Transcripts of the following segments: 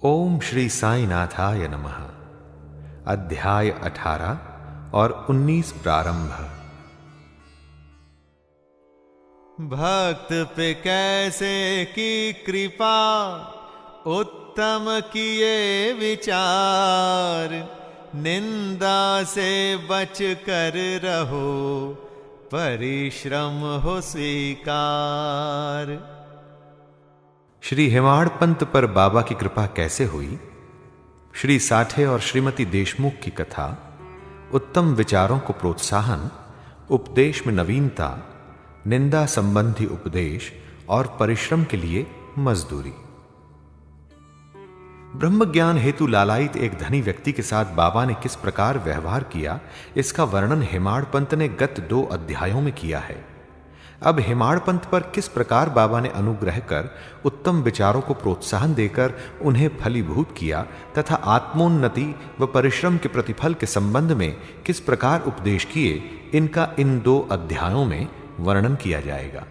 ओम श्री साईनाथाय नमः। अध्याय 18 और 19 प्रारंभ। भक्त पे कैसे की कृपा, उत्तम किए विचार, निंदा से बच कर रहो, परिश्रम हो स्वीकार। श्री हेमाड़ पंत पर बाबा की कृपा कैसे हुई। श्री साठे और श्रीमती देशमुख की कथा, उत्तम विचारों को प्रोत्साहन, उपदेश में नवीनता, निंदा संबंधी उपदेश और परिश्रम के लिए मजदूरी। ब्रह्म ज्ञान हेतु लालायित एक धनी व्यक्ति के साथ बाबा ने किस प्रकार व्यवहार किया, इसका वर्णन हेमाड़ पंत ने गत 2 अध्यायों में किया है। अब हेमाड़ पंत पर किस प्रकार बाबा ने अनुग्रह कर उत्तम विचारों को प्रोत्साहन देकर उन्हें फलीभूत किया तथा आत्मोन्नति व परिश्रम के प्रतिफल के संबंध में किस प्रकार उपदेश किए, इनका इन 2 अध्यायों में वर्णन किया जाएगा।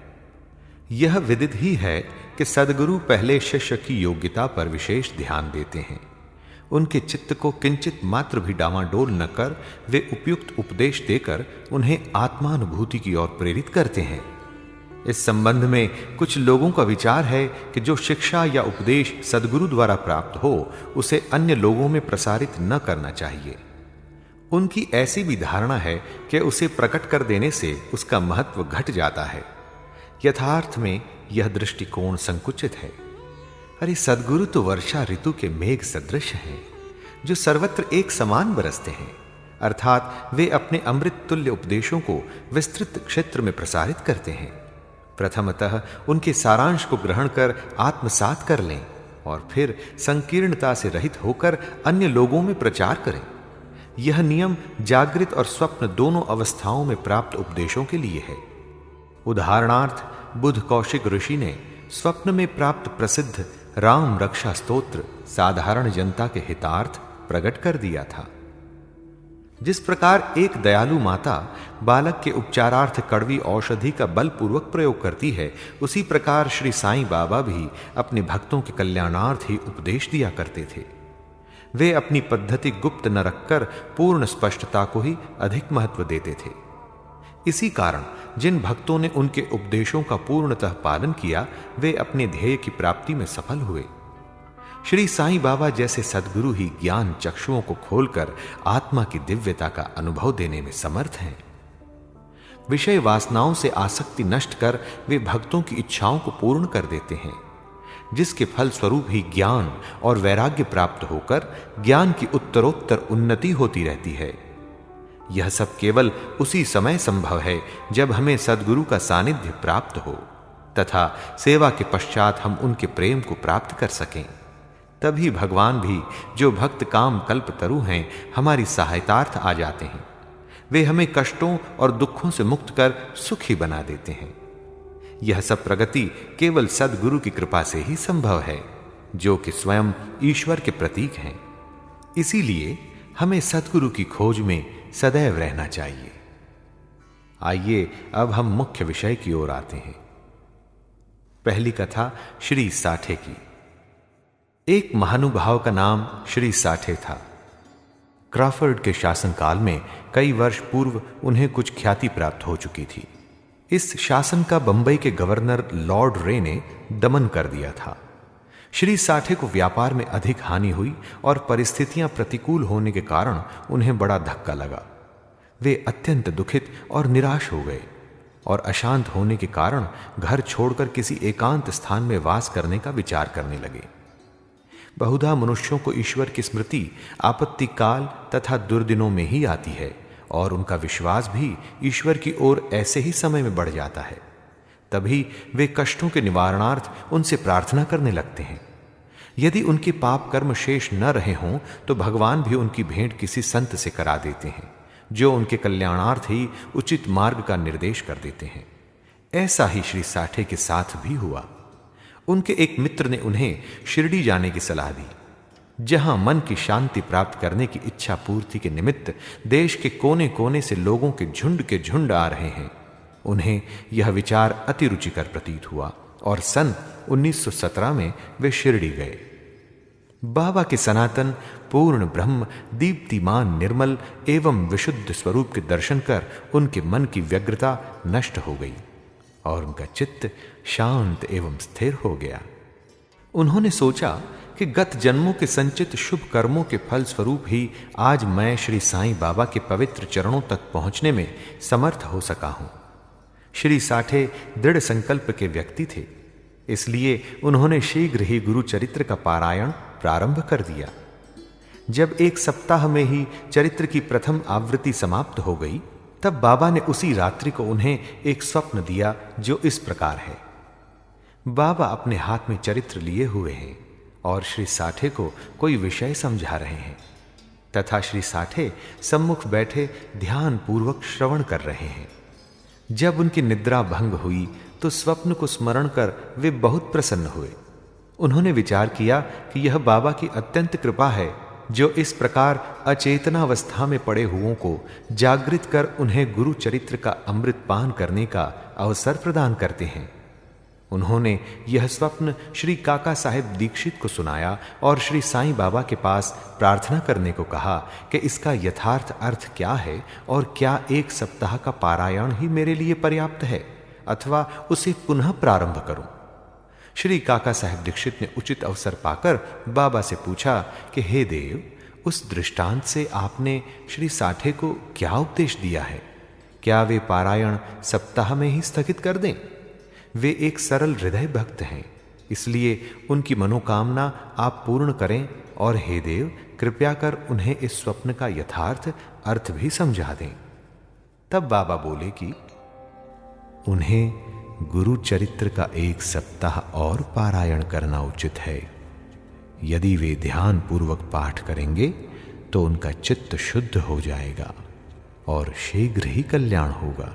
यह विदित ही है कि सद्गुरु पहले शिष्य की योग्यता पर विशेष ध्यान देते हैं। उनके चित्त को किंचित मात्र भी डामाडोल न कर वे उपयुक्त उपदेश देकर उन्हें आत्मानुभूति की ओर प्रेरित करते हैं। इस संबंध में कुछ लोगों का विचार है कि जो शिक्षा या उपदेश सद्गुरु द्वारा प्राप्त हो उसे अन्य लोगों में प्रसारित न करना चाहिए। उनकी ऐसी भी धारणा है कि उसे प्रकट कर देने से उसका महत्व घट जाता है। यथार्थ में यह दृष्टिकोण संकुचित है। अरे सद्गुरु तो वर्षा ऋतु के मेघ सदृश हैं, जो सर्वत्र एक समान बरसते हैं, अर्थात वे अपने अमृत तुल्य उपदेशों को विस्तृत क्षेत्र में प्रसारित करते हैं। प्रथमतः उनके सारांश को ग्रहण कर आत्मसात कर लें और फिर संकीर्णता से रहित होकर अन्य लोगों में प्रचार करें। यह नियम जागृत और स्वप्न दोनों अवस्थाओं में प्राप्त उपदेशों के लिए है। उदाहरणार्थ बुध कौशिक ऋषि ने स्वप्न में प्राप्त प्रसिद्ध राम रक्षा स्तोत्र साधारण जनता के हितार्थ प्रकट कर दिया था। जिस प्रकार एक दयालु माता बालक के उपचारार्थ कड़वी औषधि का बलपूर्वक प्रयोग करती है, उसी प्रकार श्री साईं बाबा भी अपने भक्तों के कल्याणार्थ ही उपदेश दिया करते थे। वे अपनी पद्धति गुप्त न रखकर पूर्ण स्पष्टता को ही अधिक महत्व देते थे। इसी कारण जिन भक्तों ने उनके उपदेशों का पूर्णतः पालन किया, वे अपने ध्येय की प्राप्ति में सफल हुए। श्री साईं बाबा जैसे सद्गुरु ही ज्ञान चक्षुओं को खोलकर आत्मा की दिव्यता का अनुभव देने में समर्थ हैं। विषय वासनाओं से आसक्ति नष्ट कर वे भक्तों की इच्छाओं को पूर्ण कर देते हैं, जिसके फल स्वरूप ही ज्ञान और वैराग्य प्राप्त होकर ज्ञान की उत्तरोत्तर उन्नति होती रहती है। यह सब केवल उसी समय संभव है जब हमें सद्गुरु का सानिध्य प्राप्त हो तथा सेवा के पश्चात हम उनके प्रेम को प्राप्त कर सकें। तभी भगवान भी, जो भक्त काम कल्प तरु हैं, हमारी सहायतार्थ आ जाते हैं। वे हमें कष्टों और दुखों से मुक्त कर सुखी बना देते हैं। यह सब प्रगति केवल सद्गुरु की कृपा से ही संभव है, जो कि स्वयं ईश्वर के प्रतीक हैं। इसीलिए हमें सद्गुरु की खोज में सदैव रहना चाहिए। आइए अब हम मुख्य विषय की ओर आते हैं। पहली कथा श्री साठे की। एक महानुभाव का नाम श्री साठे था। क्रॉफर्ड के शासनकाल में कई वर्ष पूर्व उन्हें कुछ ख्याति प्राप्त हो चुकी थी। इस शासन का बंबई के गवर्नर लॉर्ड रे ने दमन कर दिया था। श्री साठे को व्यापार में अधिक हानि हुई और परिस्थितियां प्रतिकूल होने के कारण उन्हें बड़ा धक्का लगा। वे अत्यंत दुखित और निराश हो गए और अशांत होने के कारण घर छोड़कर किसी एकांत स्थान में वास करने का विचार करने लगे। बहुधा मनुष्यों को ईश्वर की स्मृति आपत्ति काल तथा दुर्दिनों में ही आती है और उनका विश्वास भी ईश्वर की ओर ऐसे ही समय में बढ़ जाता है। तभी वे कष्टों के निवारणार्थ उनसे प्रार्थना करने लगते हैं। यदि उनके पाप कर्म शेष न रहे हों तो भगवान भी उनकी भेंट किसी संत से करा देते हैं, जो उनके कल्याणार्थ ही उचित मार्ग का निर्देश कर देते हैं। ऐसा ही श्री साठे के साथ भी हुआ। उनके एक मित्र ने उन्हें शिरडी जाने की सलाह दी, जहां मन की शांति प्राप्त करने की इच्छा पूर्ति के निमित्त देश के कोने कोने से लोगों के झुंड आ रहे हैं। उन्हें यह विचार अति रुचिकर प्रतीत हुआ और सन 1917 में वे शिरडी गए। बाबा के सनातन पूर्ण ब्रह्म दीप्तिमान निर्मल एवं विशुद्ध स्वरूप के दर्शन कर उनके मन की व्यग्रता नष्ट हो गई और उनका चित्त शांत एवं स्थिर हो गया। उन्होंने सोचा कि गत जन्मों के संचित शुभ कर्मों के फल स्वरूप ही आज मैं श्री साईं बाबा के पवित्र चरणों तक पहुंचने में समर्थ हो सका हूं। श्री साठे दृढ़ संकल्प के व्यक्ति थे, इसलिए उन्होंने शीघ्र ही गुरु चरित्र का पारायण प्रारंभ कर दिया। जब एक सप्ताह में ही चरित्र की प्रथम आवृत्ति समाप्त हो गई, तब बाबा ने उसी रात्रि को उन्हें एक स्वप्न दिया जो इस प्रकार है। बाबा अपने हाथ में चरित्र लिए हुए हैं और श्री साठे को कोई विषय समझा रहे हैं तथा श्री साठे सम्मुख बैठे ध्यान पूर्वक श्रवण कर रहे हैं। जब उनकी निद्रा भंग हुई तो स्वप्न को स्मरण कर वे बहुत प्रसन्न हुए। उन्होंने विचार किया कि यह बाबा की अत्यंत कृपा है जो इस प्रकार अचेतनावस्था में पड़े हुओं को जागृत कर उन्हें गुरु चरित्र का अमृत पान करने का अवसर प्रदान करते हैं। उन्होंने यह स्वप्न श्री काका साहेब दीक्षित को सुनाया और श्री साईं बाबा के पास प्रार्थना करने को कहा कि इसका यथार्थ अर्थ क्या है और क्या एक सप्ताह का पारायण ही मेरे लिए पर्याप्त है अथवा उसे पुनः प्रारंभ करूं। श्री काका साहेब दीक्षित ने उचित अवसर पाकर बाबा से पूछा कि हे देव, उस दृष्टांत से आपने श्री साठे को क्या उपदेश दिया है? क्या वे पारायण सप्ताह में ही स्थगित कर दें? वे एक सरल हृदय भक्त हैं, इसलिए उनकी मनोकामना आप पूर्ण करें और हे देव, कृपया कर उन्हें इस स्वप्न का यथार्थ अर्थ भी समझा दें। तब बाबा बोले कि उन्हें गुरु चरित्र का एक सप्ताह और पारायण करना उचित है। यदि वे ध्यान पूर्वक पाठ करेंगे तो उनका चित्त शुद्ध हो जाएगा और शीघ्र ही कल्याण होगा।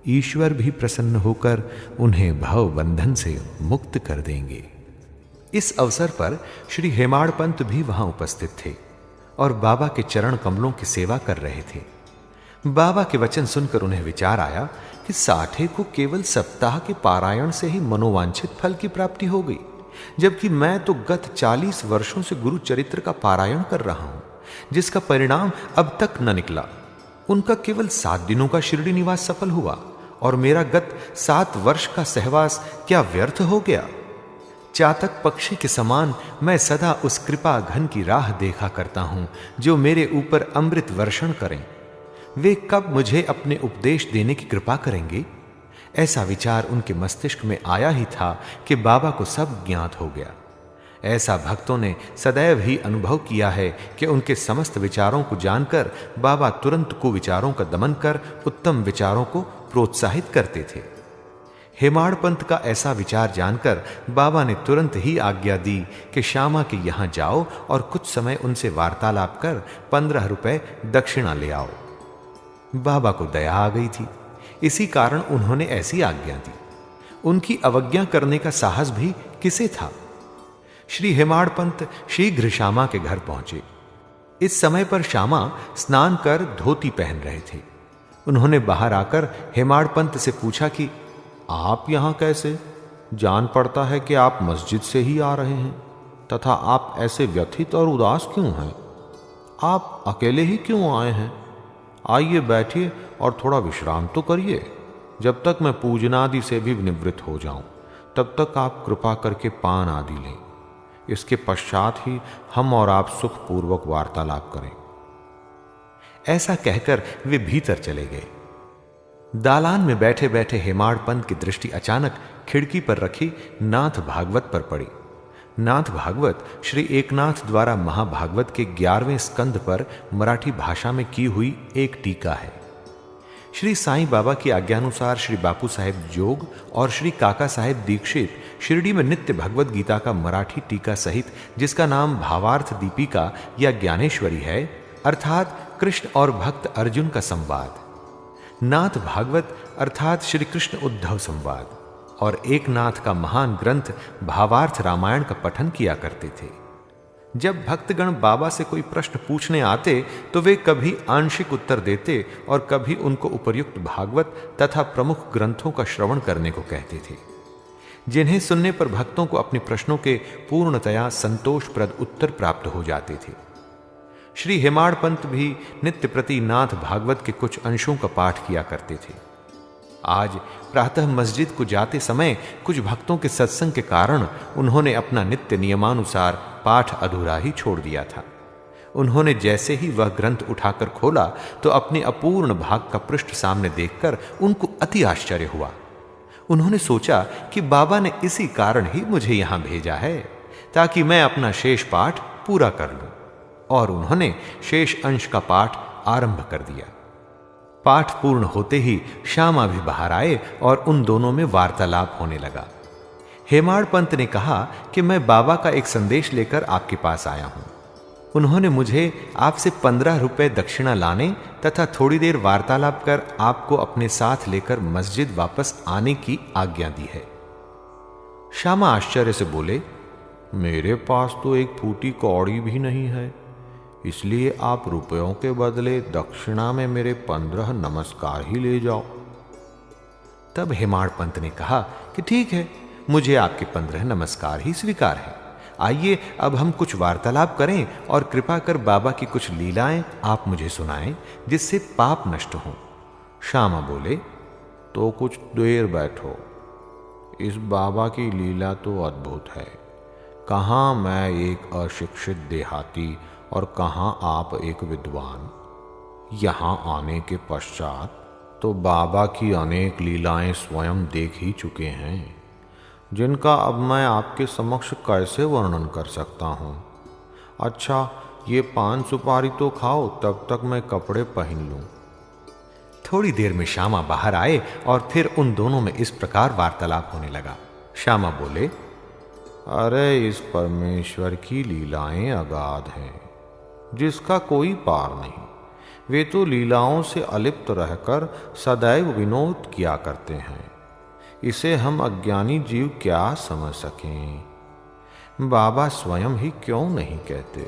ईश्वर भी प्रसन्न होकर उन्हें भव बंधन से मुक्त कर देंगे। इस अवसर पर श्री हेमाड़ पंत भी वहां उपस्थित थे और बाबा के चरण कमलों की सेवा कर रहे थे। बाबा के वचन सुनकर उन्हें विचार आया कि साठे को केवल सप्ताह के पारायण से ही मनोवांछित फल की प्राप्ति हो गई, जबकि मैं तो गत 40 वर्षों से गुरु चरित्र का पारायण कर रहा हूं, जिसका परिणाम अब तक न निकला। उनका केवल 7 दिनों का शिरडी निवास सफल हुआ और मेरा गत 7 वर्ष का सहवास क्या व्यर्थ हो गया? चातक पक्षी के समान मैं सदा उस कृपा घन की राह देखा करता हूं जो मेरे ऊपर अमृत वर्षण करें। वे कब मुझे अपने उपदेश देने की कृपा करेंगे? ऐसा विचार उनके मस्तिष्क में आया ही था कि बाबा को सब ज्ञात हो गया। ऐसा भक्तों ने सदैव ही अनुभव किया है कि उनके समस्त विचारों को जानकर बाबा तुरंत कुविचारों का दमन कर उत्तम विचारों को प्रोत्साहित करते थे। हेमाड़ पंत का ऐसा विचार जानकर बाबा ने तुरंत ही आज्ञा दी कि श्यामा के यहां जाओ और कुछ समय उनसे वार्तालाप कर 15 रुपए दक्षिणा ले आओ। बाबा को दया आ गई थी, इसी कारण उन्होंने ऐसी आज्ञा दी। उनकी अवज्ञा करने का साहस भी किसे था? श्री हेमाड़ पंत शीघ्र श्यामा के घर पहुंचे। इस समय पर श्यामा स्नान कर धोती पहन रहे थे। उन्होंने बाहर आकर हेमाड़ पंत से पूछा कि आप यहां कैसे? जान पड़ता है कि आप मस्जिद से ही आ रहे हैं, तथा आप ऐसे व्यथित और उदास क्यों हैं? आप अकेले ही क्यों आए हैं? आइए बैठिए और थोड़ा विश्राम तो करिए। जब तक मैं पूजनादि से भी निवृत्त हो जाऊं, तब तक आप कृपा करके पान आदि लें। इसके पश्चात ही हम और आप सुखपूर्वक वार्तालाप करें। ऐसा कहकर वे भीतर चले गए। दालान में बैठे बैठे हेमाड़ पंत की दृष्टि अचानक खिड़की पर रखी नाथ भागवत पर पड़ी। नाथ भागवत श्री एकनाथ द्वारा महाभागवत के 11वें स्कंद पर मराठी भाषा में की हुई एक टीका है। श्री साईं बाबा की आज्ञानुसार श्री बापू साहेब जोग और श्री काका साहेब दीक्षित शिरडी में नित्य भगवत गीता का मराठी टीका सहित, जिसका नाम भावार्थ दीपिका या ज्ञानेश्वरी है, अर्थात कृष्ण और भक्त अर्जुन का संवाद, नाथ भागवत अर्थात श्री कृष्ण उद्धव संवाद और एकनाथ का महान ग्रंथ भावार्थ रामायण का पठन किया करते थे। जब भक्तगण बाबा से कोई प्रश्न पूछने आते तो वे कभी आंशिक उत्तर देते और कभी उनको उपर्युक्त भागवत तथा प्रमुख ग्रंथों का श्रवण करने को कहते थे। जिन्हें सुनने पर भक्तों को अपने प्रश्नों के पूर्णतया संतोषप्रद उत्तर प्राप्त हो जाते थे। श्री हेमाड़ पंत भी नित्य प्रति नाथ भागवत के कुछ अंशों का पाठ किया करते थे। आज प्रातः मस्जिद को जाते समय कुछ भक्तों के सत्संग के कारण उन्होंने अपना नित्य नियमानुसार पाठ अधूरा ही छोड़ दिया था। उन्होंने जैसे ही वह ग्रंथ उठाकर खोला तो अपने अपूर्ण भाग का पृष्ठ सामने देखकर उनको अति आश्चर्य हुआ। उन्होंने सोचा कि बाबा ने इसी कारण ही मुझे यहां भेजा है ताकि मैं अपना शेष पाठ पूरा कर लूं, और उन्होंने शेष अंश का पाठ आरंभ कर दिया। पाठ पूर्ण होते ही श्यामा भी बाहर आए और उन दोनों में वार्तालाप होने लगा। हेमाड़ पंत ने कहा कि मैं बाबा का एक संदेश लेकर आपके पास आया हूं। उन्होंने मुझे आपसे 15 रुपए दक्षिणा लाने तथा थोड़ी देर वार्तालाप कर आपको अपने साथ लेकर मस्जिद वापस आने की आज्ञा दी है। श्यामा आश्चर्य से बोले, मेरे पास तो एक फूटी कौड़ी भी नहीं है, इसलिए आप रुपयों के बदले दक्षिणा में मेरे 15 नमस्कार ही ले जाओ। तब हेमाड़ पंत ने कहा कि ठीक है, मुझे आपके 15 नमस्कार ही स्वीकार है। आइए अब हम कुछ वार्तालाप करें और कृपा कर बाबा की कुछ लीलाएं आप मुझे सुनाएं जिससे पाप नष्ट हो। श्यामा बोले, तो कुछ देर बैठो, इस बाबा की लीला तो अद्भुत है। कहां मैं एक अशिक्षित देहाती और कहां आप एक विद्वान। यहां आने के पश्चात तो बाबा की अनेक लीलाएं स्वयं देख ही चुके हैं, जिनका अब मैं आपके समक्ष कैसे वर्णन कर सकता हूं। अच्छा, ये पान सुपारी तो खाओ, तब तक मैं कपड़े पहन लूं। थोड़ी देर में श्यामा बाहर आए और फिर उन दोनों में इस प्रकार वार्तालाप होने लगा। श्यामा बोले, अरे इस परमेश्वर की लीलाएं अगाध हैं, जिसका कोई पार नहीं। वे तो लीलाओं से अलिप्त रहकर सदैव विनोद किया करते हैं। इसे हम अज्ञानी जीव क्या समझ सकें। बाबा स्वयं ही क्यों नहीं कहते।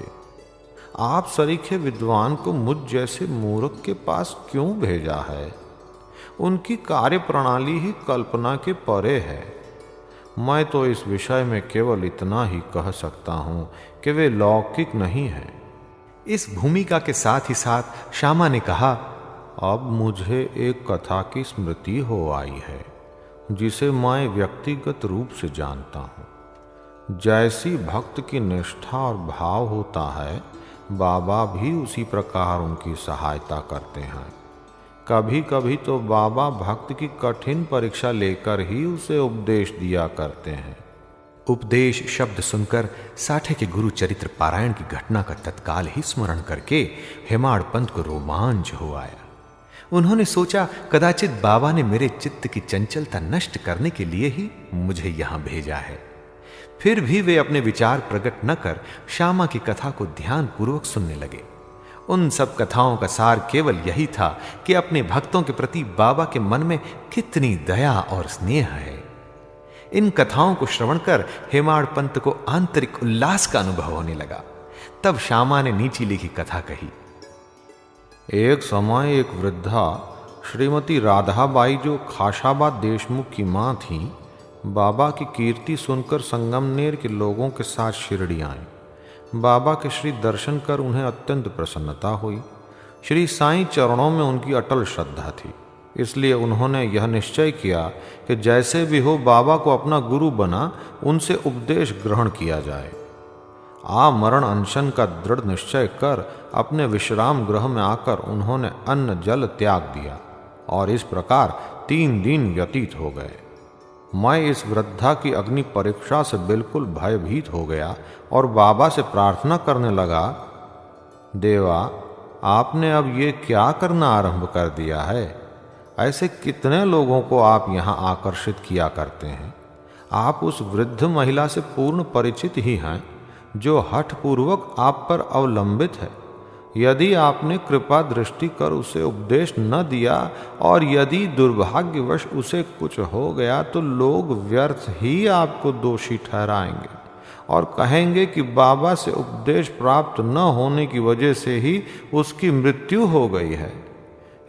आप सरीखे विद्वान को मुझ जैसे मूर्ख के पास क्यों भेजा है। उनकी कार्य प्रणाली ही कल्पना के परे है। मैं तो इस विषय में केवल इतना ही कह सकता हूं कि वे लौकिक नहीं हैं। इस भूमिका के साथ ही साथ श्यामा ने कहा, अब मुझे एक कथा की स्मृति हो आई है जिसे मैं व्यक्तिगत रूप से जानता हूँ। जैसी भक्त की निष्ठा और भाव होता है, बाबा भी उसी प्रकार उनकी सहायता करते हैं। कभी कभी तो बाबा भक्त की कठिन परीक्षा लेकर ही उसे उपदेश दिया करते हैं। उपदेश शब्द सुनकर साठे के गुरु चरित्र पारायण की घटना का तत्काल ही स्मरण करके हेमाड़ पंत को रोमांच हो आया। उन्होंने सोचा, कदाचित बाबा ने मेरे चित्त की चंचलता नष्ट करने के लिए ही मुझे यहां भेजा है। फिर भी वे अपने विचार प्रकट न कर श्यामा की कथा को ध्यान पूर्वक सुनने लगे। उन सब कथाओं का सार केवल यही था कि अपने भक्तों के प्रति बाबा के मन में कितनी दया और स्नेह है। इन कथाओं को श्रवण कर हेमाड़ पंत को आंतरिक उल्लास का अनुभव होने लगा। तब श्यामा ने नीचे लिखी कथा कही। एक समय एक वृद्धा श्रीमती राधाबाई, जो खाशाबाद देशमुख की मां थी, बाबा की कीर्ति सुनकर संगमनेर के लोगों के साथ शिरडी आए। बाबा के श्री दर्शन कर उन्हें अत्यंत प्रसन्नता हुई। श्री साईं चरणों में उनकी अटल श्रद्धा थी, इसलिए उन्होंने यह निश्चय किया कि जैसे भी हो बाबा को अपना गुरु बना उनसे उपदेश ग्रहण किया जाए। आमरण अनशन का दृढ़ निश्चय कर अपने विश्राम गृह में आकर उन्होंने अन्न जल त्याग दिया और इस प्रकार 3 दिन व्यतीत हो गए। मैं इस वृद्धा की अग्नि परीक्षा से बिल्कुल भयभीत हो गया और बाबा से प्रार्थना करने लगा, देवा, आपने अब ये क्या करना आरंभ कर दिया है। ऐसे कितने लोगों को आप यहाँ आकर्षित किया करते हैं। आप उस वृद्ध महिला से पूर्ण परिचित ही हैं जो हठपूर्वक आप पर अवलंबित है। यदि आपने कृपा दृष्टि कर उसे उपदेश न दिया और यदि दुर्भाग्यवश उसे कुछ हो गया तो लोग व्यर्थ ही आपको दोषी ठहराएंगे और कहेंगे कि बाबा से उपदेश प्राप्त न होने की वजह से ही उसकी मृत्यु हो गई है।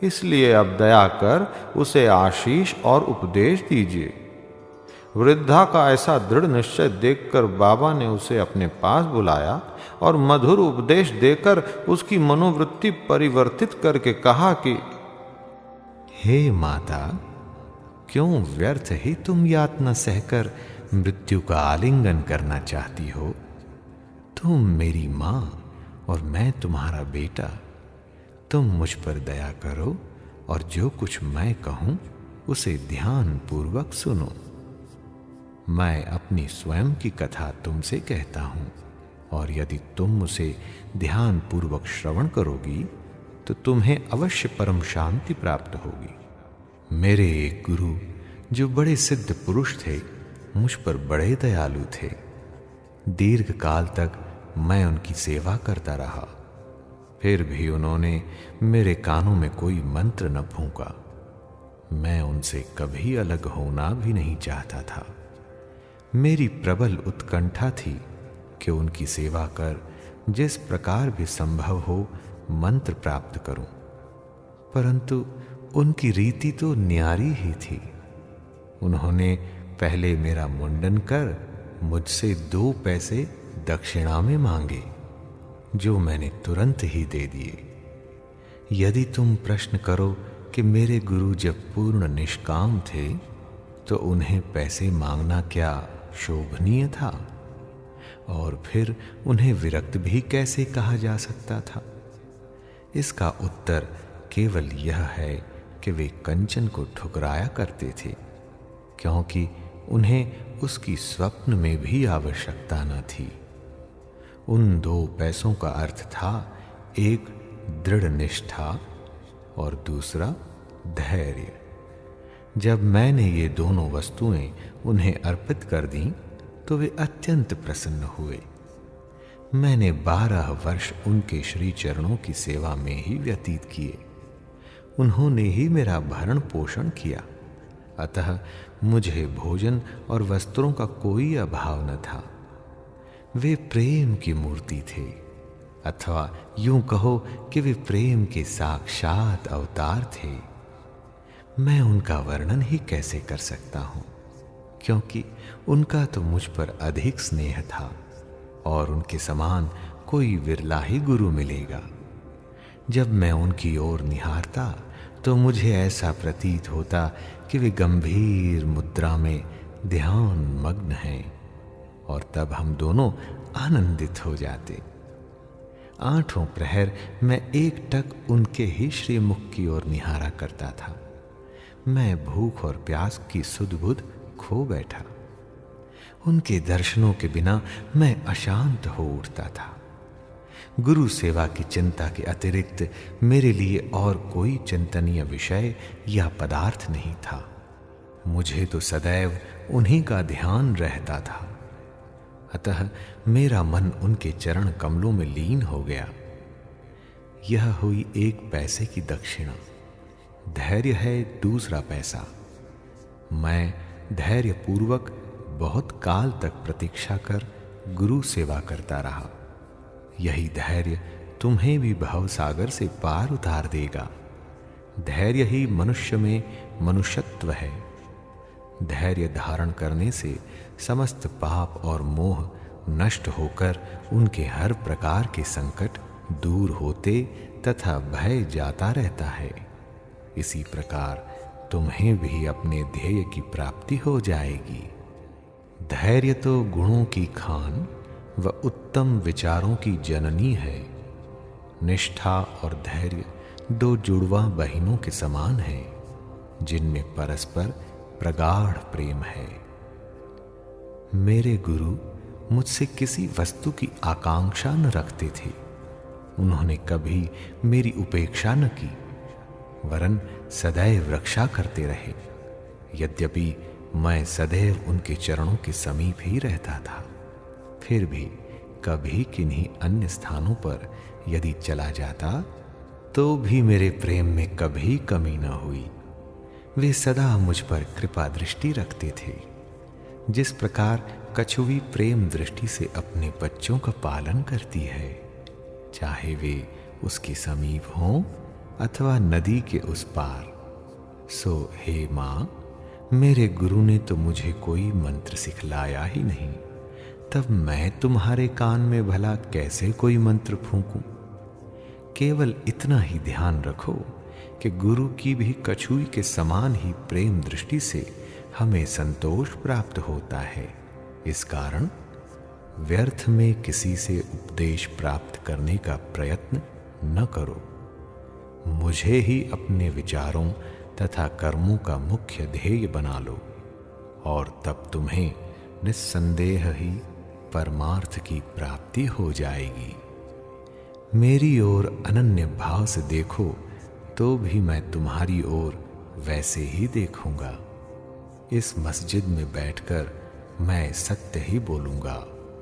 इसलिए अब दया कर उसे आशीष और उपदेश दीजिए। वृद्धा का ऐसा दृढ़ निश्चय देखकर बाबा ने उसे अपने पास बुलाया और मधुर उपदेश देकर उसकी मनोवृत्ति परिवर्तित करके कहा कि हे माता, क्यों व्यर्थ ही तुम यातना सहकर मृत्यु का आलिंगन करना चाहती हो? तुम मेरी मां और मैं तुम्हारा बेटा। तुम मुझ पर दया करो और जो कुछ मैं कहूं उसे ध्यान पूर्वक सुनो। मैं अपनी स्वयं की कथा तुमसे कहता हूं और यदि तुम उसे ध्यान पूर्वक श्रवण करोगी तो तुम्हें अवश्य परम शांति प्राप्त होगी। मेरे एक गुरु जो बड़े सिद्ध पुरुष थे, मुझ पर बड़े दयालु थे। दीर्घ काल तक मैं उनकी सेवा करता रहा, फिर भी उन्होंने मेरे कानों में कोई मंत्र न फूंका। मैं उनसे कभी अलग होना भी नहीं चाहता था। मेरी प्रबल उत्कंठा थी कि उनकी सेवा कर जिस प्रकार भी संभव हो मंत्र प्राप्त करूं, परंतु उनकी रीति तो न्यारी ही थी। उन्होंने पहले मेरा मुंडन कर मुझसे 2 पैसे दक्षिणा में मांगे, जो मैंने तुरंत ही दे दिए। यदि तुम प्रश्न करो कि मेरे गुरु जब पूर्ण निष्काम थे तो उन्हें पैसे मांगना क्या शोभनीय था, और फिर उन्हें विरक्त भी कैसे कहा जा सकता था? इसका उत्तर केवल यह है कि वे कंचन को ठुकराया करते थे, क्योंकि उन्हें उसकी स्वप्न में भी आवश्यकता न थी। उन 2 पैसों का अर्थ था, एक दृढ़ निष्ठा और दूसरा धैर्य। जब मैंने ये दोनों वस्तुएं उन्हें अर्पित कर दी तो वे अत्यंत प्रसन्न हुए। मैंने 12 वर्ष उनके श्री चरणों की सेवा में ही व्यतीत किए। उन्होंने ही मेरा भरण पोषण किया, अतः मुझे भोजन और वस्त्रों का कोई अभाव न था। वे प्रेम की मूर्ति थे, अथवा यूं कहो कि वे प्रेम के साक्षात अवतार थे। मैं उनका वर्णन ही कैसे कर सकता हूं, क्योंकि उनका तो मुझ पर अधिक स्नेह था और उनके समान कोई विरला ही गुरु मिलेगा। जब मैं उनकी ओर निहारता तो मुझे ऐसा प्रतीत होता कि वे गंभीर मुद्रा में ध्यान मग्न हैं, और तब हम दोनों आनंदित हो जाते। 8 प्रहर मैं एकटक उनके ही श्रीमुख की ओर निहारा करता था। मैं भूख और प्यास की सुध-बुध खो बैठा। उनके दर्शनों के बिना मैं अशांत हो उठता था। गुरु सेवा की चिंता के अतिरिक्त मेरे लिए और कोई चिंतनीय विषय या पदार्थ नहीं था। मुझे तो सदैव उन्हीं का ध्यान रहता था, अतः मेरा मन उनके चरण कमलों में लीन हो गया। यह हुई 1 पैसे की दक्षिणा। धैर्य है दूसरा पैसा। मैं धैर्य पूर्वक बहुत काल तक प्रतीक्षा कर गुरु सेवा करता रहा। यही धैर्य तुम्हें भी भव सागर से पार उतार देगा। धैर्य ही मनुष्य में मनुष्यत्व है। धैर्य धारण करने से समस्त पाप और मोह नष्ट होकर उनके हर प्रकार के संकट दूर होते तथा भय जाता रहता है। इसी प्रकार तुम्हें भी अपने ध्येय की प्राप्ति हो जाएगी। धैर्य तो गुणों की खान व उत्तम विचारों की जननी है। निष्ठा और धैर्य 2 जुड़वा बहिनों के समान हैं, जिनमें परस्पर प्रगाढ़ प्रेम है। मेरे गुरु मुझसे किसी वस्तु की आकांक्षा न रखते थे। उन्होंने कभी मेरी उपेक्षा न की, वरन सदैव रक्षा करते रहे। यद्यपि मैं सदैव उनके चरणों के समीप ही रहता था, फिर भी कभी किन्हीं अन्य स्थानों पर यदि चला जाता तो भी मेरे प्रेम में कभी कमी न हुई। वे सदा मुझ पर कृपा दृष्टि रखते थे। जिस प्रकार कछुवी प्रेम दृष्टि से अपने बच्चों का पालन करती है, चाहे वे उसके समीप हों अथवा नदी के उस पार, सो हे मां, मेरे गुरु ने तो मुझे कोई मंत्र सिखलाया ही नहीं, तब मैं तुम्हारे कान में भला कैसे कोई मंत्र फूंकूं? केवल इतना ही ध्यान रखो कि गुरु की भी कछुई के समान ही प्रेम दृष्टि से हमें संतोष प्राप्त होता है। इस कारण व्यर्थ में किसी से उपदेश प्राप्त करने का प्रयत्न न करो। मुझे ही अपने विचारों तथा कर्मों का मुख्य ध्येय बना लो और तब तुम्हें निस्संदेह ही परमार्थ की प्राप्ति हो जाएगी। मेरी ओर अनन्य भाव से देखो तो भी मैं तुम्हारी ओर वैसे ही देखूंगा। इस मस्जिद में बैठकर मैं सत्य ही बोलूंगा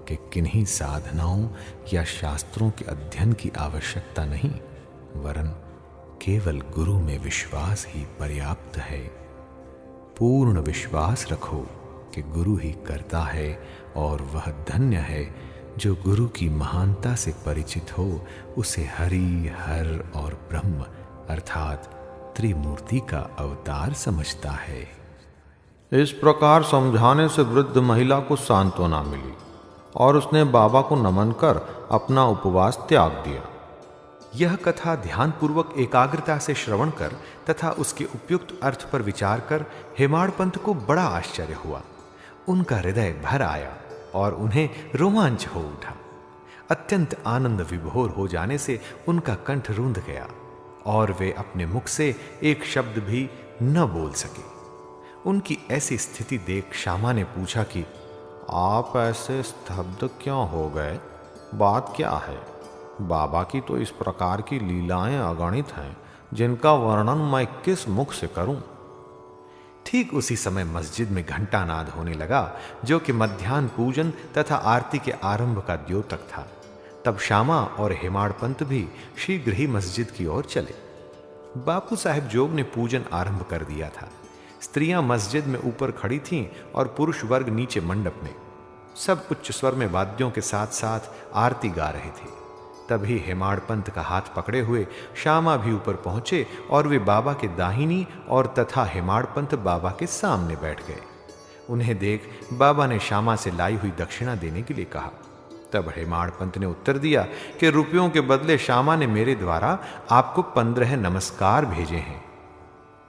कि किन्हीं साधनाओं या शास्त्रों के अध्ययन की आवश्यकता नहीं, वरन केवल गुरु में विश्वास ही पर्याप्त है। पूर्ण विश्वास रखो कि गुरु ही करता है और वह धन्य है जो गुरु की महानता से परिचित हो, उसे हरि, हर और ब्रह्म अर्थात त्रिमूर्ति का अवतार समझता है। इस प्रकार समझाने से वृद्ध महिला को सांत्वना मिली और उसने बाबा को नमन कर अपना उपवास त्याग दिया। यह कथा ध्यानपूर्वक एकाग्रता से श्रवण कर तथा उसके उपयुक्त अर्थ पर विचार कर हेमाड़ पंत को बड़ा आश्चर्य हुआ। उनका हृदय भर आया और उन्हें रोमांच हो उठा। अत्यंत आनंद विभोर हो जाने से उनका कंठ रूंध गया और वे अपने मुख से एक शब्द भी न बोल सके। उनकी ऐसी स्थिति देख श्यामा ने पूछा कि आप ऐसे स्तब्ध क्यों हो गए? बात क्या है? बाबा की तो इस प्रकार की लीलाएं अगणित हैं, जिनका वर्णन मैं किस मुख से करूं? ठीक उसी समय मस्जिद में घंटा नाद होने लगा, जो कि मध्याह्न पूजन तथा आरती के आरंभ का द्योतक था। तब श्यामा और हेमाड़ पंत भी शीघ्र ही मस्जिद की ओर चले। बापू साहेब जोग ने पूजन आरंभ कर दिया था। स्त्रियां मस्जिद में ऊपर खड़ी थीं और पुरुष वर्ग नीचे मंडप में। सब उच्च स्वर में वाद्यों के साथ साथ आरती गा रहे थे। तभी हेमाड़ पंत का हाथ पकड़े हुए श्यामा भी ऊपर पहुंचे और वे बाबा के दाहिनी और तथा हेमाड़ पंत बाबा के सामने बैठ गए। उन्हें देख बाबा ने श्यामा से लाई हुई दक्षिणा देने के लिए कहा। तब हेमाड़ पंत ने उत्तर दिया कि रुपयों के बदले श्यामा ने मेरे द्वारा आपको 15 नमस्कार भेजे हैं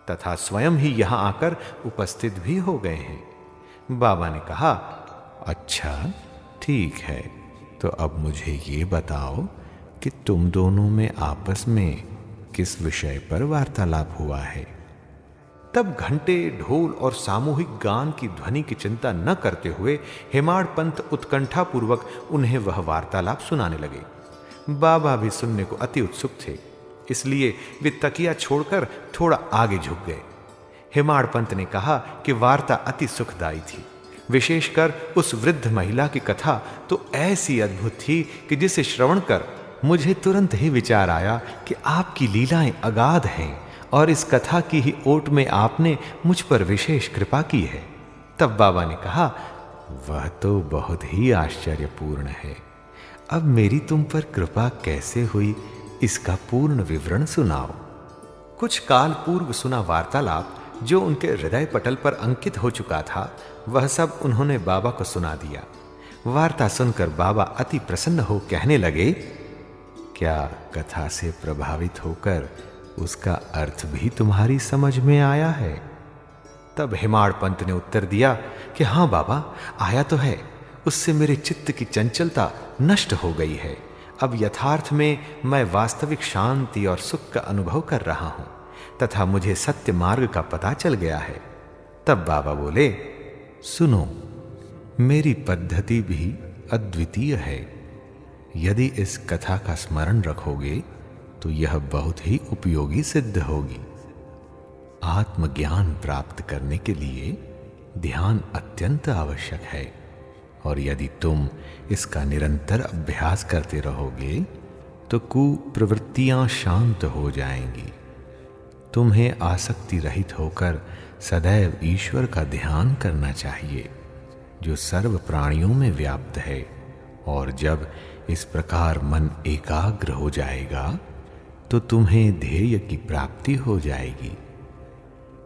तथा स्वयं ही यहां आकर उपस्थित भी हो गए हैं। बाबा ने कहा, अच्छा ठीक है, तो अब मुझे ये बताओ कि तुम दोनों में आपस में किस विषय पर वार्तालाप हुआ है? तब घंटे, ढोल और सामूहिक गान की ध्वनि की चिंता न करते हुए हेमाड़ पंत उत्कंठा पूर्वक उन्हें वह वार्तालाप सुनाने लगे। बाबा भी सुनने को अति उत्सुक थे, इसलिए वे तकिया छोड़कर थोड़ा आगे झुक गए। हेमाड़ पंत ने कहा कि वार्ता अति सुखदायी थी। विशेषकर उस वृद्ध महिला की कथा तो ऐसी अद्भुत थी कि जिसे श्रवण कर मुझे तुरंत ही विचार आया कि आपकी लीलाएं अगाध हैं और इस कथा की ही ओट में आपने मुझ पर विशेष कृपा की है। तब बाबा ने कहा, वह तो बहुत ही आश्चर्यपूर्ण है। अब मेरी तुम पर कृपा कैसे हुई, इसका पूर्ण विवरण सुनाओ। कुछ काल पूर्व सुना वार्तालाप जो उनके हृदय पटल पर अंकित हो चुका था, वह सब उन्होंने बाबा को सुना दिया। वार्ता सुनकर बाबा अति प्रसन्न हो कहने लगे, क्या कथा से प्रभावित होकर उसका अर्थ भी तुम्हारी समझ में आया है? तब हेमाड़ पंत ने उत्तर दिया कि हाँ बाबा, आया तो है। उससे मेरे चित्त की चंचलता नष्ट हो गई है। अब यथार्थ में मैं वास्तविक शांति और सुख का अनुभव कर रहा हूं तथा मुझे सत्य मार्ग का पता चल गया है। तब बाबा बोले, सुनो, मेरी पद्धति भी अद्वितीय है। यदि इस कथा का स्मरण रखोगे तो यह बहुत ही उपयोगी सिद्ध होगी। आत्मज्ञान प्राप्त करने के लिए ध्यान अत्यंत आवश्यक है और यदि तुम इसका निरंतर अभ्यास करते रहोगे तो कुप्रवृत्तियां शांत हो जाएंगी। तुम्हें आसक्ति रहित होकर सदैव ईश्वर का ध्यान करना चाहिए, जो सर्व प्राणियों में व्याप्त है। और जब इस प्रकार मन एकाग्र हो जाएगा तो तुम्हें ध्येय की प्राप्ति हो जाएगी।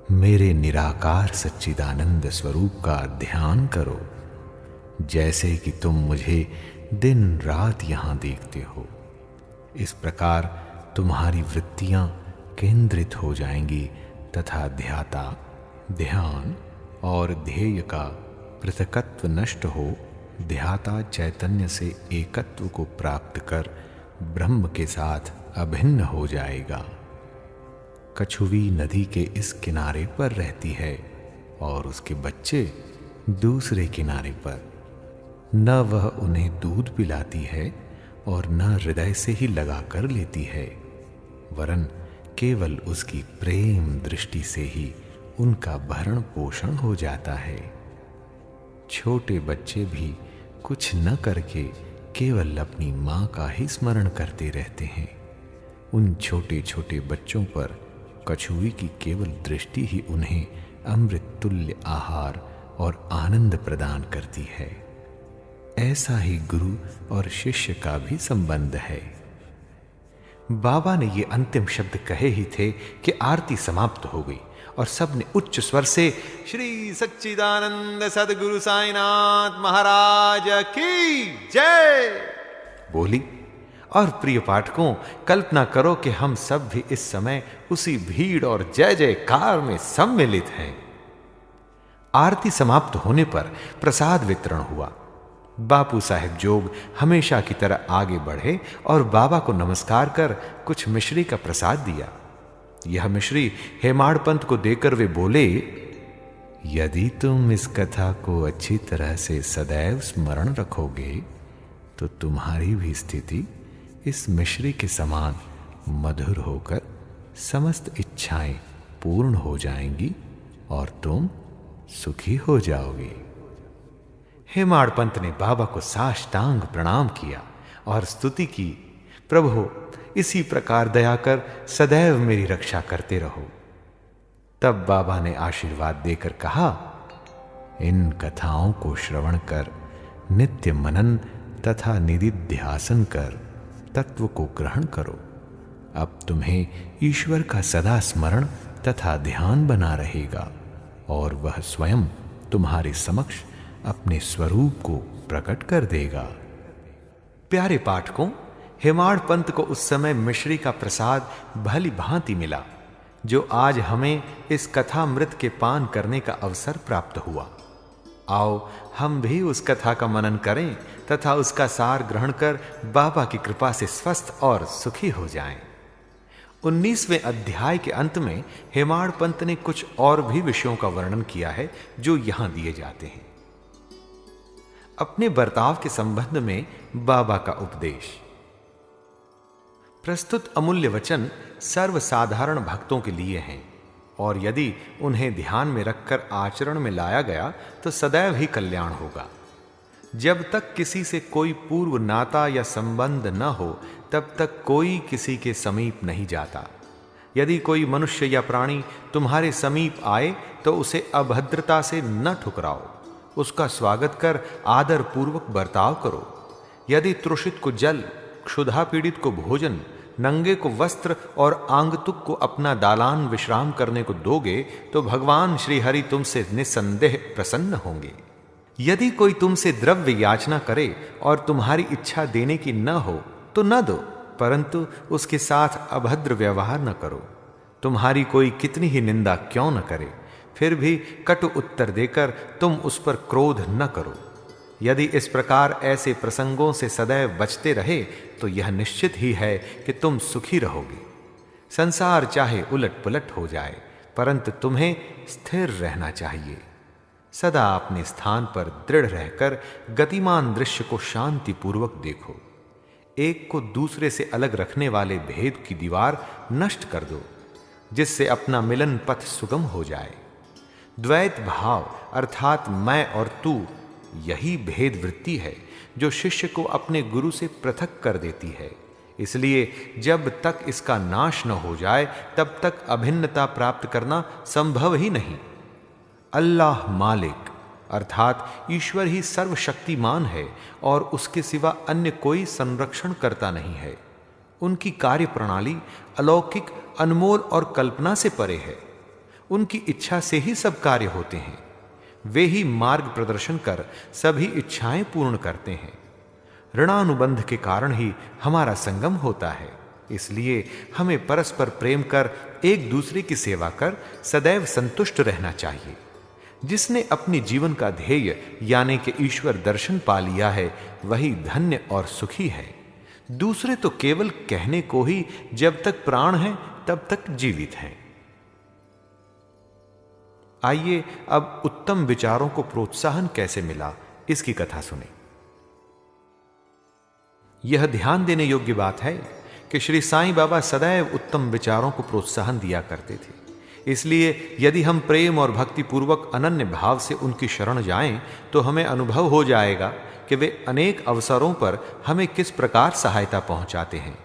मेरे निराकार सच्चिदानंद स्वरूप का ध्यान करो, जैसे कि तुम मुझे दिन रात यहां देखते हो। इस प्रकार तुम्हारी वृत्तियां केंद्रित हो जाएंगी तथा ध्याता, ध्यान और ध्येय का पृथकत्व नष्ट हो ध्याता चैतन्य से एकत्व को प्राप्त कर ब्रह्म के साथ अभिन्न हो जाएगा। कछुवी नदी के इस किनारे पर रहती है और उसके बच्चे दूसरे किनारे पर। न वह उन्हें दूध पिलाती है और न हृदय से ही लगा कर लेती है, वरन केवल उसकी प्रेम दृष्टि से ही उनका भरण पोषण हो जाता है। छोटे बच्चे भी कुछ न करके केवल अपनी मां का ही स्मरण करते रहते हैं। उन छोटे छोटे बच्चों पर कछुवी की केवल दृष्टि ही उन्हें अमृत तुल्य आहार और आनंद प्रदान करती है। ऐसा ही गुरु और शिष्य का भी संबंध है। बाबा ने ये अंतिम शब्द कहे ही थे कि आरती समाप्त हो गई और सबने उच्च स्वर से श्री सच्चिदानंद सदगुरु साईनाथ महाराज की जय बोली। और प्रिय पाठकों, कल्पना करो कि हम सब भी इस समय उसी भीड़ और जय जयकार में सम्मिलित हैं। आरती समाप्त होने पर प्रसाद वितरण हुआ। बापू साहेब जोग हमेशा की तरह आगे बढ़े और बाबा को नमस्कार कर कुछ मिश्री का प्रसाद दिया। यह मिश्री हेमाड़ पंत को देकर वे बोले, यदि तुम इस कथा को अच्छी तरह से सदैव स्मरण रखोगे तो तुम्हारी भी स्थिति इस मिश्री के समान मधुर होकर समस्त इच्छाएं पूर्ण हो जाएंगी और तुम सुखी हो जाओगे। हेमाड़ पंत ने बाबा को साष्टांग प्रणाम किया और स्तुति की, प्रभु इसी प्रकार दया कर सदैव मेरी रक्षा करते रहो। तब बाबा ने आशीर्वाद देकर कहा, इन कथाओं को श्रवण कर नित्य मनन तथा निदिध्यासन कर तत्व को ग्रहण करो। अब तुम्हें ईश्वर का सदा स्मरण तथा ध्यान बना रहेगा और वह स्वयं तुम्हारे समक्ष अपने स्वरूप को प्रकट कर देगा। प्यारे पाठकों, हेमाड़ पंत को उस समय मिश्री का प्रसाद भली भांति मिला, जो आज हमें इस कथामृत के पान करने का अवसर प्राप्त हुआ। आओ हम भी उस कथा का मनन करें तथा उसका सार ग्रहण कर बाबा की कृपा से स्वस्थ और सुखी हो जाएं। 19वें अध्याय के अंत में हेमाड़ पंत ने कुछ और भी विषयों का वर्णन किया है जो यहां दिए जाते हैं। अपने बर्ताव के संबंध में बाबा का उपदेश। प्रस्तुत अमूल्य वचन सर्वसाधारण भक्तों के लिए हैं और यदि उन्हें ध्यान में रखकर आचरण में लाया गया तो सदैव ही कल्याण होगा। जब तक किसी से कोई पूर्व नाता या संबंध न हो तब तक कोई किसी के समीप नहीं जाता। यदि कोई मनुष्य या प्राणी तुम्हारे समीप आए तो उसे अभद्रता से न ठुकराओ, उसका स्वागत कर आदर पूर्वक बर्ताव करो। यदि तृषित को जल, क्षुधा पीड़ित को भोजन, नंगे को वस्त्र और आंगतुक को अपना दालान विश्राम करने को दोगे तो भगवान श्री हरि तुमसे निसंदेह प्रसन्न होंगे। यदि कोई तुमसे द्रव्य याचना करे और तुम्हारी इच्छा देने की न हो तो न दो, परंतु उसके साथ अभद्र व्यवहार न करो। तुम्हारी कोई कितनी ही निंदा क्यों न करे, फिर भी कटु उत्तर देकर तुम उस पर क्रोध न करो। यदि इस प्रकार ऐसे प्रसंगों से सदैव बचते रहे तो यह निश्चित ही है कि तुम सुखी रहोगे। संसार चाहे उलट पुलट हो जाए, परंतु तुम्हें स्थिर रहना चाहिए। सदा अपने स्थान पर दृढ़ रहकर गतिमान दृश्य को शांति पूर्वक देखो। एक को दूसरे से अलग रखने वाले भेद की दीवार नष्ट कर दो, जिससे अपना मिलन पथ सुगम हो जाए। द्वैत भाव अर्थात मैं और तू, यही भेद वृत्ति है जो शिष्य को अपने गुरु से पृथक कर देती है। इसलिए जब तक इसका नाश न हो जाए तब तक अभिन्नता प्राप्त करना संभव ही नहीं। अल्लाह मालिक अर्थात ईश्वर ही सर्वशक्तिमान है और उसके सिवा अन्य कोई संरक्षण करता नहीं है। उनकी कार्य प्रणाली अलौकिक, अनमोल और कल्पना से परे है। उनकी इच्छा से ही सब कार्य होते हैं। वे ही मार्ग प्रदर्शन कर सभी इच्छाएं पूर्ण करते हैं। ऋणानुबंध के कारण ही हमारा संगम होता है। इसलिए हमें परस्पर प्रेम कर एक दूसरे की सेवा कर सदैव संतुष्ट रहना चाहिए। जिसने अपनी जीवन का ध्येय यानी कि ईश्वर दर्शन पा लिया है वही धन्य और सुखी है। दूसरे तो केवल कहने को ही जब तक प्राण है तब तक जीवित हैं। आइए अब उत्तम विचारों को प्रोत्साहन कैसे मिला इसकी कथा सुने। यह ध्यान देने योग्य बात है कि श्री साईं बाबा सदैव उत्तम विचारों को प्रोत्साहन दिया करते थे। इसलिए यदि हम प्रेम और भक्ति पूर्वक अनन्य भाव से उनकी शरण जाएं तो हमें अनुभव हो जाएगा कि वे अनेक अवसरों पर हमें किस प्रकार सहायता पहुंचाते हैं।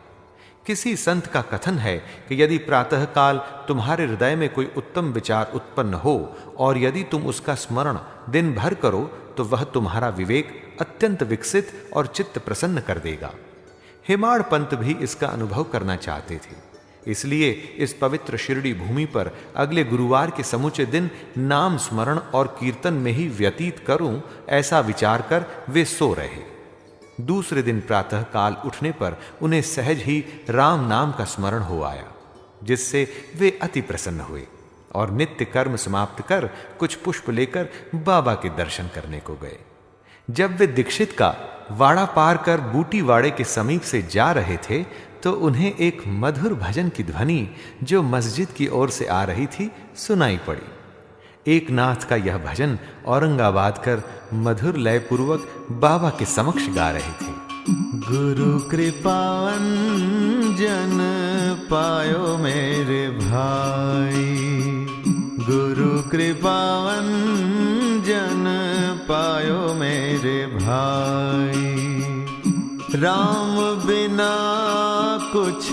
किसी संत का कथन है कि यदि प्रातःकाल तुम्हारे हृदय में कोई उत्तम विचार उत्पन्न हो और यदि तुम उसका स्मरण दिन भर करो तो वह तुम्हारा विवेक अत्यंत विकसित और चित्त प्रसन्न कर देगा। हेमाड़ पंत भी इसका अनुभव करना चाहते थे। इसलिए इस पवित्र शिरडी भूमि पर अगले गुरुवार के समूचे दिन नाम स्मरण और कीर्तन में ही व्यतीत करूं, ऐसा विचार कर वे सो रहे। दूसरे दिन प्रातः काल उठने पर उन्हें सहज ही राम नाम का स्मरण हो आया, जिससे वे अति प्रसन्न हुए और नित्य कर्म समाप्त कर कुछ पुष्प लेकर बाबा के दर्शन करने को गए। जब वे दीक्षित का वाड़ा पार कर बूटी वाड़े के समीप से जा रहे थे तो उन्हें एक मधुर भजन की ध्वनि जो मस्जिद की ओर से आ रही थी सुनाई पड़ी। एक नाथ का यह भजन औरंगाबाद कर मधुर लय पूर्वक बाबा के समक्ष गा रहे थे। गुरु कृपावन जन पायो मेरे भाई, गुरु कृपावन जन पायो मेरे भाई। राम बिना कुछ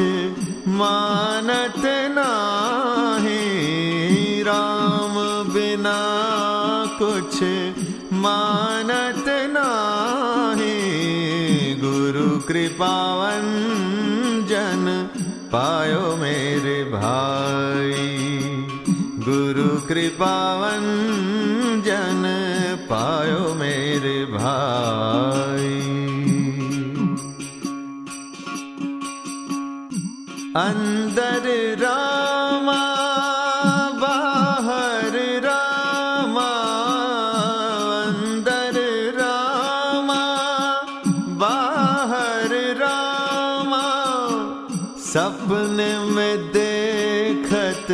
मानत नाही, राम बिना कुछ मानत नाही। गुरु कृपावन जन पायो मेरे भाई, गुरु कृपावन जन पायो मेरे भाई। अंदर रामा बाहर रामा, अंदर रामा बाहर रामा। सपने में देखत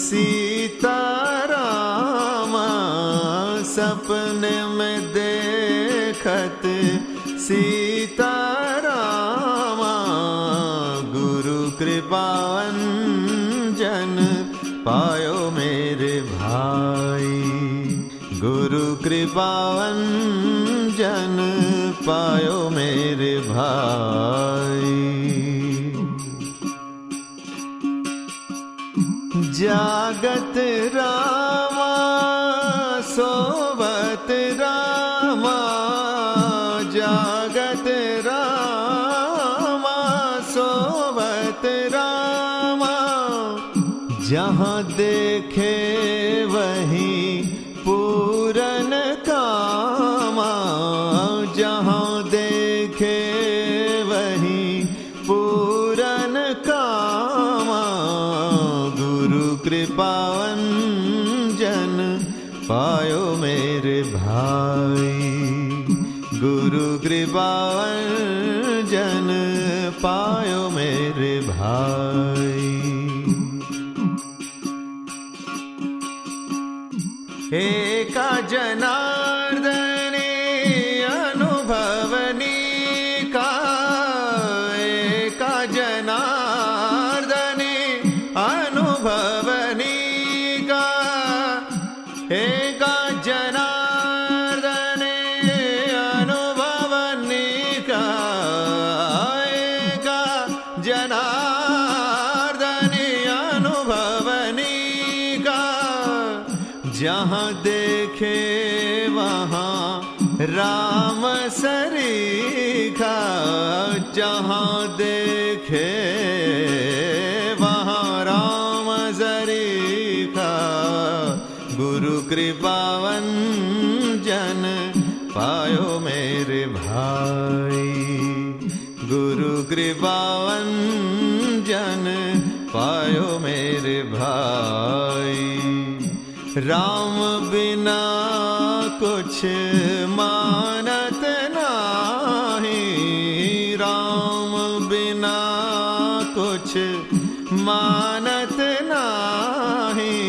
सीता रामा, सपने में देखत सीता रामा। गुरु कृपावन जन पायो मेरे भाई, गुरु कृपावन जन पायो मेरे भाई। जागत रामा सोवत रामा, जागत रामा सोवत रामा। जहाँ देखे वहीं पूरन कामा, जहाँ देखे वहीं पूरन कामा। गुरु कृपावन जन पायो मेरे भाई, गुरु कृपावन जन पायो मेरे भाई। एका जनार्दने अनुभवनी का, एका जनार्दने अनुभवनी का, एका जनार्दने अनुभवनी का, एका जनार्दने अनुभवनी का। जहाँ देखे वहाँ राम सरीखा, जहाँ देखे वहाँ राम सरीखा। कृपावन जन पायो मेरे भाई, गुरु कृपावन जन पायो मेरे भाई। राम बिना कुछ मानत नाही, राम बिना कुछ मानत नाही,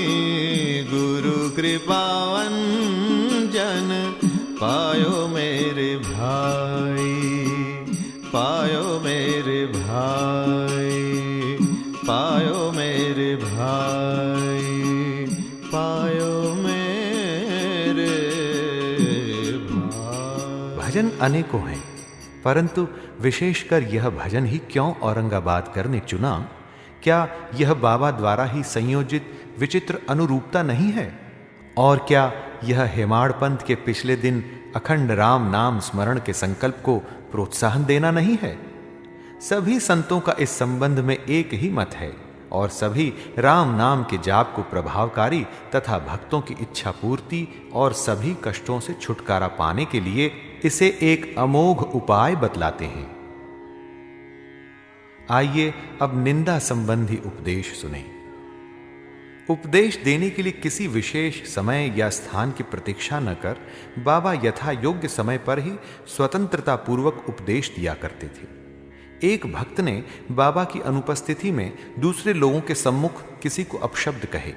गुरु कृपावन जन पायो मेरे भाई, पायो मेरे भाई, पायो मेरे भाई, पायो मेरे भाई। भजन अनेकों हैं, परंतु विशेषकर यह भजन ही क्यों औरंगाबादकर ने चुना? क्या यह बाबा द्वारा ही संयोजित विचित्र अनुरूपता नहीं है? और क्या यह हेमाड़ पंथ के पिछले दिन अखंड राम नाम स्मरण के संकल्प को प्रोत्साहन देना नहीं है? सभी संतों का इस संबंध में एक ही मत है और सभी राम नाम के जाप को प्रभावकारी तथा भक्तों की इच्छा पूर्ति और सभी कष्टों से छुटकारा पाने के लिए इसे एक अमोघ उपाय बतलाते हैं। आइए अब निंदा संबंधी उपदेश सुने। उपदेश देने के लिए किसी विशेष समय या स्थान की प्रतीक्षा न कर बाबा यथा योग्य समय पर ही स्वतंत्रता पूर्वक उपदेश दिया करते थे। एक भक्त ने बाबा की अनुपस्थिति में दूसरे लोगों के सम्मुख किसी को अपशब्द कहे।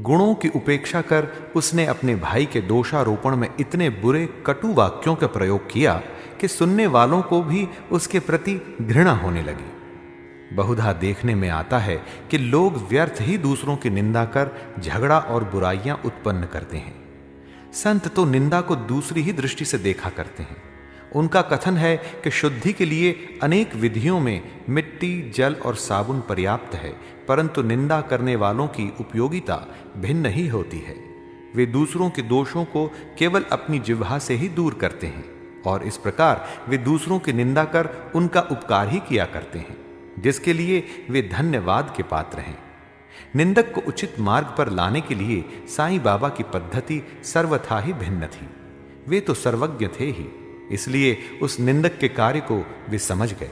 गुणों की उपेक्षा कर उसने अपने भाई के दोषारोपण में इतने बुरे कटु वाक्यों का प्रयोग किया कि सुनने वालों को भी उसके प्रति घृणा होने लगी। बहुधा देखने में आता है कि लोग व्यर्थ ही दूसरों की निंदा कर झगड़ा और बुराइयां उत्पन्न करते हैं। संत तो निंदा को दूसरी ही दृष्टि से देखा करते हैं। उनका कथन है कि शुद्धि के लिए अनेक विधियों में मिट्टी, जल और साबुन पर्याप्त है, परंतु निंदा करने वालों की उपयोगिता भिन्न ही होती है। वे दूसरों के दोषों को केवल अपनी जिह्वा से ही दूर करते हैं और इस प्रकार वे दूसरों की निंदा कर उनका उपकार ही किया करते हैं, जिसके लिए वे धन्यवाद के पात्र हैं। निंदक को उचित मार्ग पर लाने के लिए साईं बाबा की पद्धति सर्वथा ही भिन्न थी। वे तो सर्वज्ञ थे ही, इसलिए उस निंदक के कार्य को वे समझ गए।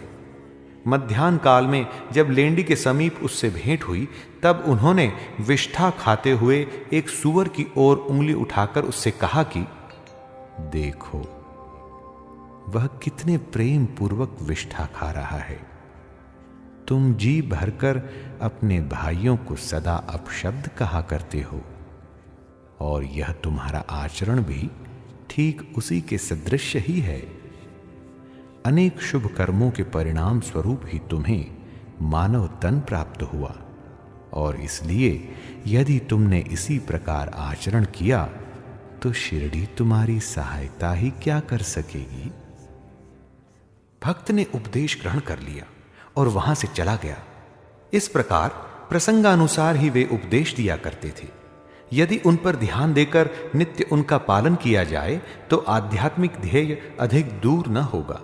मध्याह्न काल में जब लेंडी के समीप उससे भेंट हुई, तब उन्होंने विष्ठा खाते हुए एक सूअर की ओर उंगली उठाकर उससे कहा कि देखो, वह कितने प्रेम पूर्वक विष्ठा खा रहा है। तुम जी भरकर अपने भाइयों को सदा अपशब्द कहा करते हो और यह तुम्हारा आचरण भी ठीक उसी के सदृश ही है। अनेक शुभ कर्मों के परिणाम स्वरूप ही तुम्हें मानव तन प्राप्त हुआ और इसलिए यदि तुमने इसी प्रकार आचरण किया तो शिरडी तुम्हारी सहायता ही क्या कर सकेगी। भक्त ने उपदेश ग्रहण कर लिया और वहां से चला गया। इस प्रकार प्रसंगानुसार ही वे उपदेश दिया करते थे। यदि उन पर ध्यान देकर नित्य उनका पालन किया जाए तो आध्यात्मिक ध्येय अधिक दूर न होगा।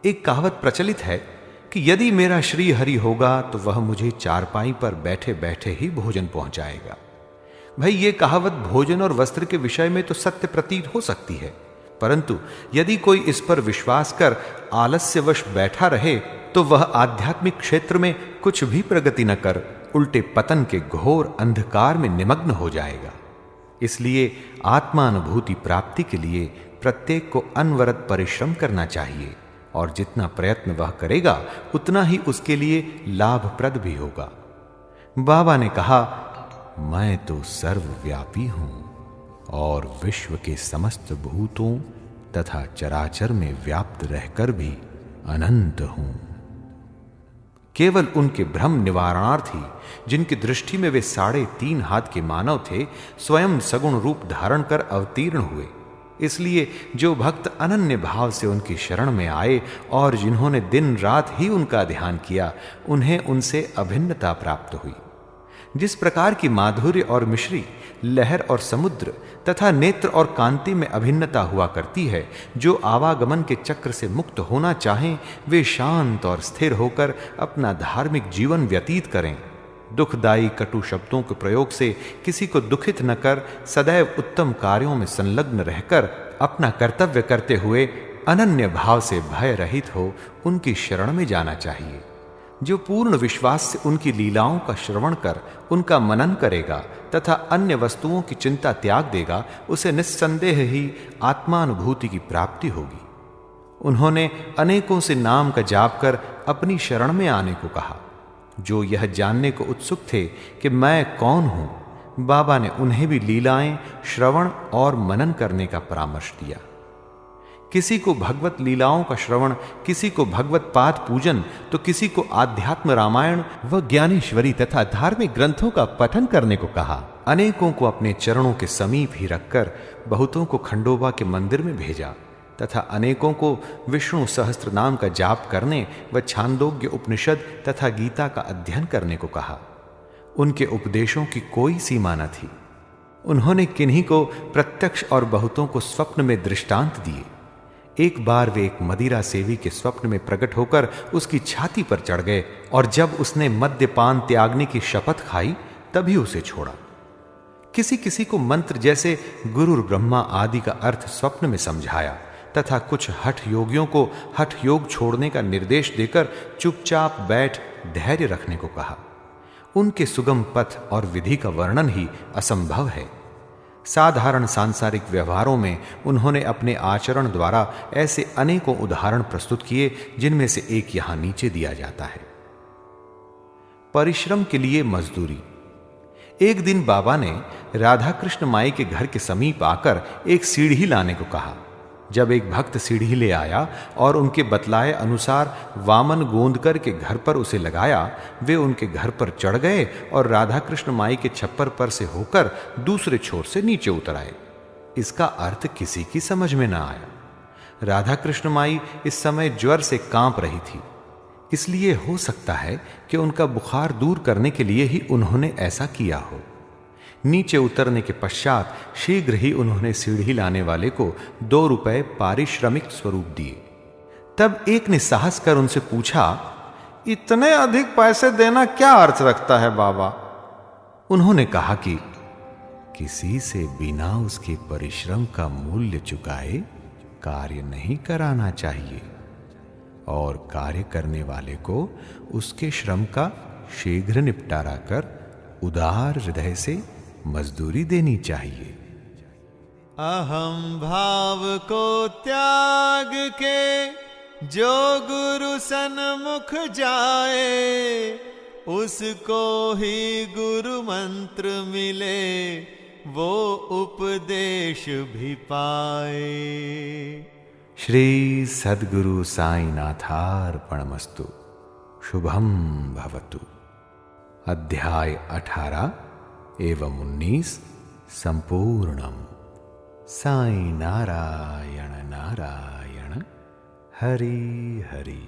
एक कहावत प्रचलित है कि यदि मेरा श्री हरि होगा तो वह मुझे चारपाई पर बैठे बैठे ही भोजन पहुंचाएगा। भाई, ये कहावत भोजन और वस्त्र के विषय में तो सत्य प्रतीत हो सकती है, परंतु यदि कोई इस पर विश्वास कर आलस्यवश बैठा रहे तो वह आध्यात्मिक क्षेत्र में कुछ भी प्रगति न कर उल्टे पतन के घोर अंधकार में निमग्न हो जाएगा। इसलिए आत्मानुभूति प्राप्ति के लिए प्रत्येक को अनवरत परिश्रम करना चाहिए और जितना प्रयत्न वह करेगा उतना ही उसके लिए लाभप्रद भी होगा। बाबा ने कहा, मैं तो सर्वव्यापी हूं और विश्व के समस्त भूतों तथा चराचर में व्याप्त रहकर भी अनंत हूं। केवल उनके भ्रम निवारणार्थी, जिनकी दृष्टि में वे 3.5 हाथ के मानव थे, स्वयं सगुण रूप धारण कर अवतीर्ण हुए। इसलिए जो भक्त अनन्य भाव से उनकी शरण में आए और जिन्होंने दिन रात ही उनका ध्यान किया, उन्हें उनसे अभिन्नता प्राप्त हुई। जिस प्रकार की माधुर्य और मिश्री, लहर और समुद्र तथा नेत्र और कांति में अभिन्नता हुआ करती है, जो आवागमन के चक्र से मुक्त होना चाहें वे शांत और स्थिर होकर अपना धार्मिक जीवन व्यतीत करें। दुखदायी कटु शब्दों के प्रयोग से किसी को दुखित न कर सदैव उत्तम कार्यों में संलग्न रहकर अपना कर्तव्य करते हुए अनन्य भाव से भय रहित हो उनकी शरण में जाना चाहिए। जो पूर्ण विश्वास से उनकी लीलाओं का श्रवण कर उनका मनन करेगा तथा अन्य वस्तुओं की चिंता त्याग देगा, उसे निस्संदेह ही आत्मानुभूति की प्राप्ति होगी। उन्होंने अनेकों से नाम का जाप कर अपनी शरण में आने को कहा। जो यह जानने को उत्सुक थे कि मैं कौन हूं, बाबा ने उन्हें भी लीलाएं श्रवण और मनन करने का परामर्श दिया। किसी को भगवत लीलाओं का श्रवण, किसी को भगवत पाद पूजन, तो किसी को आध्यात्म रामायण व ज्ञानेश्वरी तथा धार्मिक ग्रंथों का पठन करने को कहा। अनेकों को अपने चरणों के समीप ही रखकर बहुतों को खंडोबा के मंदिर में भेजा तथा अनेकों को विष्णु सहस्त्र नाम का जाप करने व छांदोग्य उपनिषद तथा गीता का अध्ययन करने को कहा। उनके उपदेशों की कोई सीमा न थी। उन्होंने किन्हीं को प्रत्यक्ष और बहुतों को स्वप्न में दृष्टांत दिए। एक बार वे एक मदिरा सेवी के स्वप्न में प्रकट होकर उसकी छाती पर चढ़ गए और जब उसने मद्यपान त्यागने की शपथ खाई तभी उसे छोड़ा। किसी किसी को मंत्र जैसे गुरु ब्रह्मा आदि का अर्थ स्वप्न में समझाया तथा कुछ हठ योगियों को हठ योग छोड़ने का निर्देश देकर चुपचाप बैठ धैर्य रखने को कहा। उनके सुगम पथ और विधि का वर्णन ही असंभव है। साधारण सांसारिक व्यवहारों में उन्होंने अपने आचरण द्वारा ऐसे अनेकों उदाहरण प्रस्तुत किए, जिनमें से एक यहां नीचे दिया जाता है। परिश्रम के लिए मजदूरी। एक दिन बाबा ने राधा कृष्ण माई के घर के समीप आकर एक सीढ़ी लाने को कहा। जब एक भक्त सीढ़ी ले आया और उनके बतलाए अनुसार वामन गोंद कर के घर पर उसे लगाया, वे उनके घर पर चढ़ गए और राधा कृष्ण माई के छप्पर पर से होकर दूसरे छोर से नीचे उतर आए। इसका अर्थ किसी की समझ में न आया। राधा कृष्ण माई इस समय ज्वर से कांप रही थी, इसलिए हो सकता है कि उनका बुखार दूर करने के लिए ही उन्होंने ऐसा किया हो। नीचे उतरने के पश्चात शीघ्र ही उन्होंने सीढ़ी लाने वाले को 2 रुपए पारिश्रमिक स्वरूप दिए। तब एक ने साहस कर उनसे पूछा, इतने अधिक पैसे देना क्या अर्थ रखता है बाबा? उन्होंने कहा कि किसी से बिना उसके परिश्रम का मूल्य चुकाए कार्य नहीं कराना चाहिए और कार्य करने वाले को उसके श्रम का शीघ्र निपटारा कर उदार हृदय से मजदूरी देनी चाहिए। अहम भाव को त्याग के जो गुरु सन्मुख जाए, उसको ही गुरु मंत्र मिले, वो उपदेश भी पाए। श्री सद्गुरु साईनाथार्पणमस्तु। शुभम भवतु। अध्याय 18 एवं 19 संपूर्णम। साई नारायण नारायण हरि हरि।